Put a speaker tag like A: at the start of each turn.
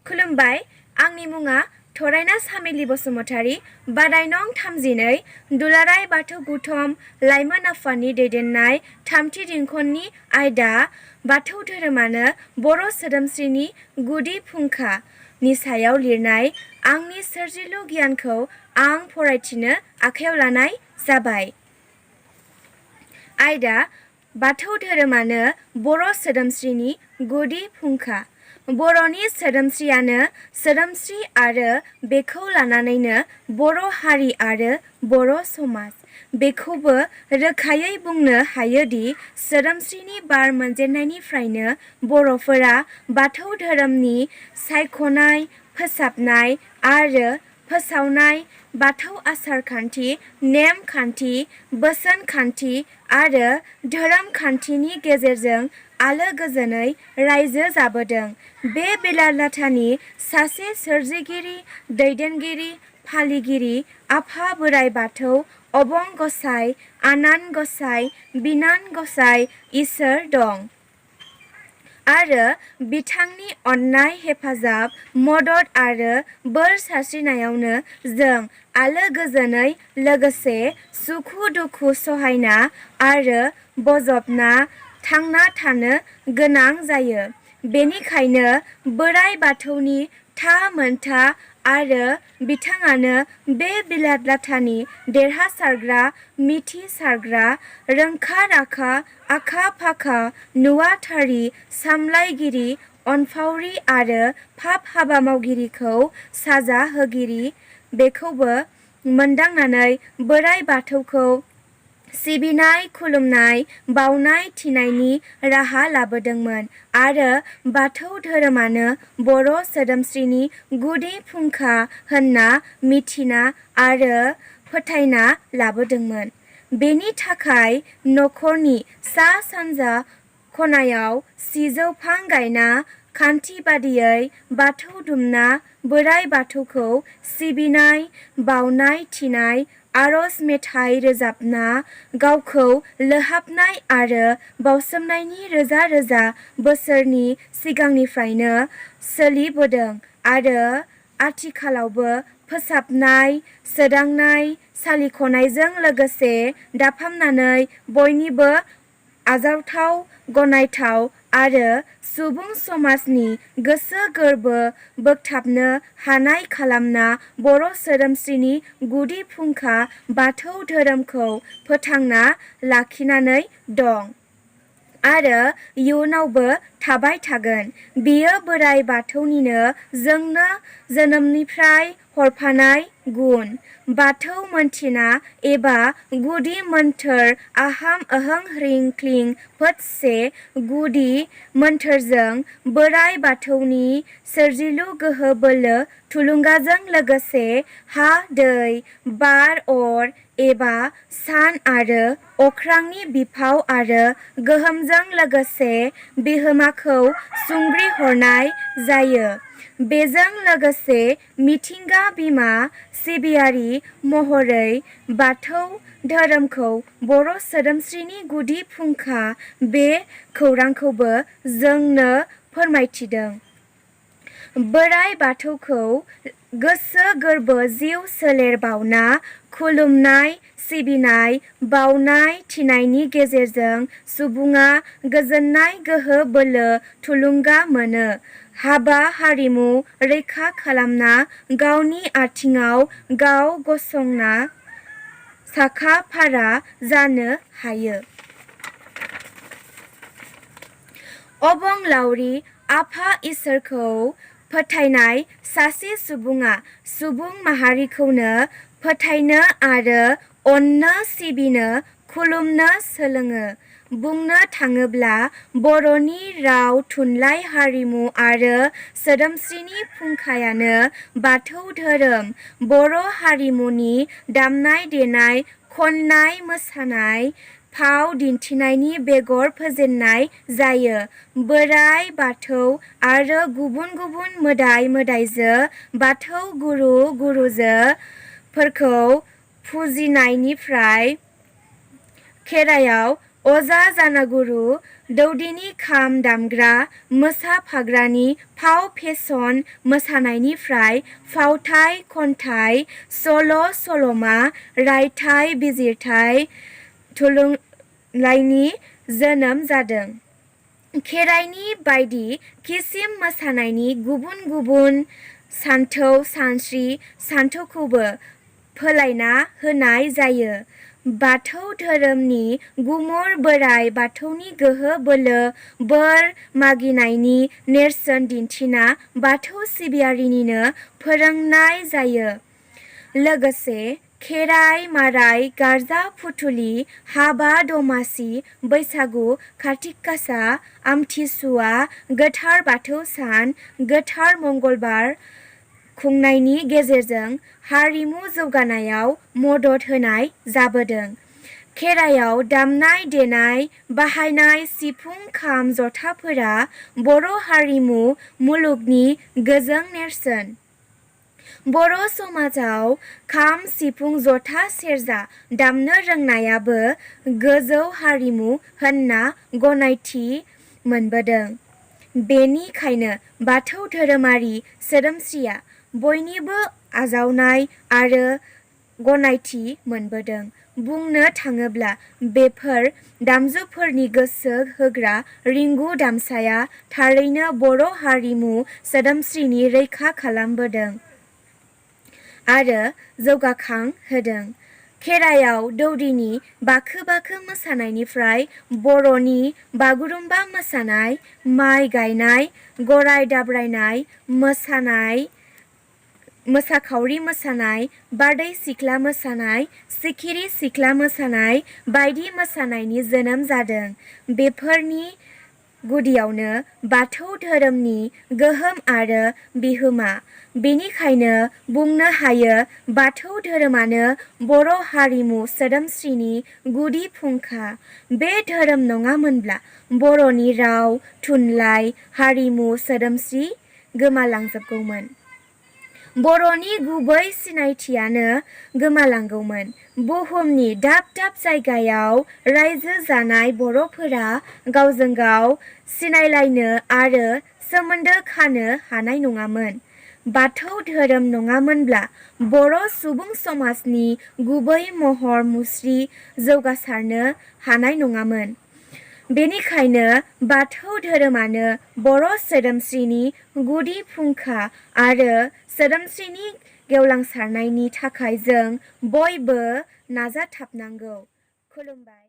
A: खुलुमबाय, आंनि मुङा थरायना सामेलि बसुमतारी, बादाय नं 32, दुलाराय बाथौ गुथम लाइमोन आफादनि दैदेननाय थामथि दिंखननि आयदा बाथौ धोरोमानो बर' सोदोमस्रिनि गुदि फुंखा नि सायाव लिरनाय आंनि सोरजिलु गियानखौ आं फरायथिनो आखायाव लानाय जाबाय। आयदा बाथौ धोरोमानो बर' सोदोमस्रिनि गुदि फुंखा। बर'नि सोदोमस्रियानो सोदोमस्रि आरो बेखौ लानानैनो बर' हारि आरो बर' समाज। बेखौबो रोखायै बुंनो हायोदि सोदोमस्रिनि बार मोनजेननायनिफ्रायनो बर'फोरा बाथौ धोरोमनि सायख'नाय, फोसाबनाय आरो फोसावनाय, बाथौ आसार खान्थि, नेम खान्थि, बोसोन खान्थि आरो धोरोम खान्थिनि गेजेरजों आलो गोजोनै रायजो जाबोदों। बे बेलालाथानि सासे सोरजिगिरि, दैदेनगिरि, फालिगिरि आफा बोराइ बाथौ, अबं गसाइ, आनान गसाइ, बिनान गसाइ इसोर दं। आरो बिथांनि अननाय, हेफाजाब, मदद आरो बोर सारस्रिनायावनो जों आलो गोजोनै लोगोसे सुखु दुखु सहायना आरो बजबना थांना थानो गोनां जायो। बेनिखायनो बोराइ बाथौनि था मोनथा आरो बिथाङानो बे बिलात-लाथानि देरहासारग्रा, मिथिसारग्रा, रोंखा-राखा, आखा-फाखा, नुवाथारि, सामलायगिरि, अनफावरि आरो पाप हाबा मावगिरिखौ साजा होगिरि। बेखौबो मोनदांनानै बोराइ बाथौखौ सिबिनाय, खुलुमनाय, बावनाय थिनायनि राहा लाबोदोंमोन आरो बाथौ धोरोमानो बर' सोदोमस्रिनि गुदि फुंखा होनना मिथिना आरो फोथायना लाबोदोंमोन। बेनि थाखाय नखरनि सा-सानजा खनायाव सिजौ-फां गायना खान्थि बादियै बाथौ दुमना बोराइ बाथौखौ सिबिनाय, बावनाय थिनाय, आरज मेथाइ रोजाबना गावखौ लोहाबनाय आरो बावसोमनायनि रोजा रोजा बोसोरनि सिगांनिफ्रायनो सोलिबोदों आरो आथिखालावबो फोसाबनाय, सोदांनाय, सालिख'नायजों लोगोसे दाफामनानै बयनिबो आजावथाव, गनायथाव आरो सुबुं समाजनि गोसो गोरबो बोगथाबनो हानाय खालामना बर' सोदोमस्रिनि गुदि फुंखा बाथौ धोरोमखौ फोथांना लाखिनानै दं आरो इयुनावबो थाबाय थागोन। बेयो बोराइ बाथौनिनो जोंनो जोनोमनिफ्राय हरफानाय गुन। बाथौ मोनथिना एबा गुदि मोन्थोर आहाम अहं ह्रीं क्लीं फट से गुदि मोन्थोरजों बोराइ बाथौनि सोरजिलु गोहो बोलो थुलुंगाजों लोगोसे हा, दै, बार, अर एबा सान आरो अख्रांनि बिफाव आरो गोहोमजों लोगोसे बिहोमाखौ सुंग्रिहरनाय जायो। बेजों लोगोसे मिथिंगा बिमा सिबियारि महरै बाथौ धोरोमखौ बर' सोदोमस्रिनि गुदि फुंखा बे खौरांखौबो जोंनो फोरमायथिदों। बोराइ बाथौखौ गोसो गोरबो जिउ सोलेर बाउना खुलुमनाय, सिबिनाय, बावनाय थिनायनि गेजेरजों सुबुङा गोजोननाय, गोहो बोलो, थुलुंगा मोनो। हाबा हारिमु रैखा खालामना गावनि आथिङाव गाव गसंना साखा-फारा जानो हायो। अबंलावरि आफा इसोरखौ फोथायनाय सासे सुबुङा सुबुं माहारिखौनो फोथायनो आरो अननो, सिबिनो, खुलुमनो सोलोङो। बुंनो थाङोब्ला बर'नि राव, थुनलाइ, हारिमु आरो सोदोमस्रिनि फुंखायानो बाथौ धोरोम। बर' हारिमुनि दामनाय-देनाय, खननाय, मोसानाय, फाव दिन्थिनायनि बेगर फोजेननाय जायो बोराइ बाथौ आरो गुबुन गुबुन मोदाय-मोदायजो, बाथौ गुरु-गुरुजो फोरखौ फुजिनायनिफ्राय खेराइयाव अजा जानागुरु दौदिनि खाम दामग्रा मोसाफाग्रानि फाव फेसन मोसानायनिफ्राय फावथाय, खन्थाइ, सल' सल'मा, रायथाइ बिजिरथाइ थुनलाइनि जोनोम जादों। खेराइनि बायदि खिसिम मोसानायनि गुबुन गुबुन सानथौ सानस्रि सानथौखौबो फोलायना होनाय जायो। बाथौ धोरोमनि गुमुर बोराइ बाथौनि गोहो बोलो बोर मागिनायनि नेरसोन दिन्थिना बाथौ सिबियारिनिनो फोरोंनाय जायो। लोगोसे खेराइ माराय गारजा फुथुलि हाबा दमासि बैसागु कार्तिक गासा आमथिसुवा गोथार बाथौ सान गोथार मंगलबार खुंनायनि गेजेरजों हारिमु जौगानायाव मदद होनाय जाबोदों। खेराइयाव दामनाय देनाय बाहायनाय सिफुं खाम जथाफोरा बर' हारिमु मुलुगनि गोजों नेरसोन। बर' समाजाव खाम सिफुं जथा सेरजा दामनो रोंनायाबो गोजौ हारिमु होनना गनायथि मोनबोदों। बेनिखायनो बाथौ धोरोमारि सोदोमस्रिया बयनिबो आजावनाय आरो गनायथि मोनबोदों। बुंनो थाङोब्ला बेफोर दामजुफोरनि गोसो होग्रा रिंगु दामसाया थारैनो बर' हारिमु सोदोमस्रिनि रैखा खालामबोदों आरो जौगाखां होदों। खेराइयाव दौदिनि बाखो बाखो मोसानायनिफ्राय बर'नि बागुरुम्बा मोसानाय, माइ गायनाय, गराय दाब्रायनाय मोसानाय, मोसाखावरि मोसानाय, बारदै सिख्ला मोसानाय, सिखिरि सिख्ला मोसानाय बायदि मोसानायनि जोनोम जादों। बेफोरनि गुदियावनो बाथौ धोरोमनि गोहोम आरो बिहोमा। बेनिखायनो बुंनो हायो बाथौ धोरोमानो बर' हारिमु सोदोमस्रिनि गुदि फुंखा। बे धोरोम नङामोनब्ला बर'नि राव, थुनलाइ, हारिमु सोदोमस्रि गोमालांजोबगौमोन। बर'नि गुबै सिनायथियानो गोमालांगौमोन। बुहुमनि दाब दाब जायगायाव रायजो जानाय बर'फोरा गावजों गाव सिनायलायनो आरो सोमोन्दो खानो हानाय नङामोन। बाथौ धोरोम नङामोनब्ला बर' सुबुं समाजनि गुबै महर मुस्रि जौगासारनो हानाय नङामोन। बेनिखायनो बाथौ धोरोमानो बर' सोदोमस्रिनि गुदि फुंखा आरो सोदोमस्रिनि गेवलांसारनायनि थाखाय जों बयबो नाजाथाबनांगौ। खुलुमबाय।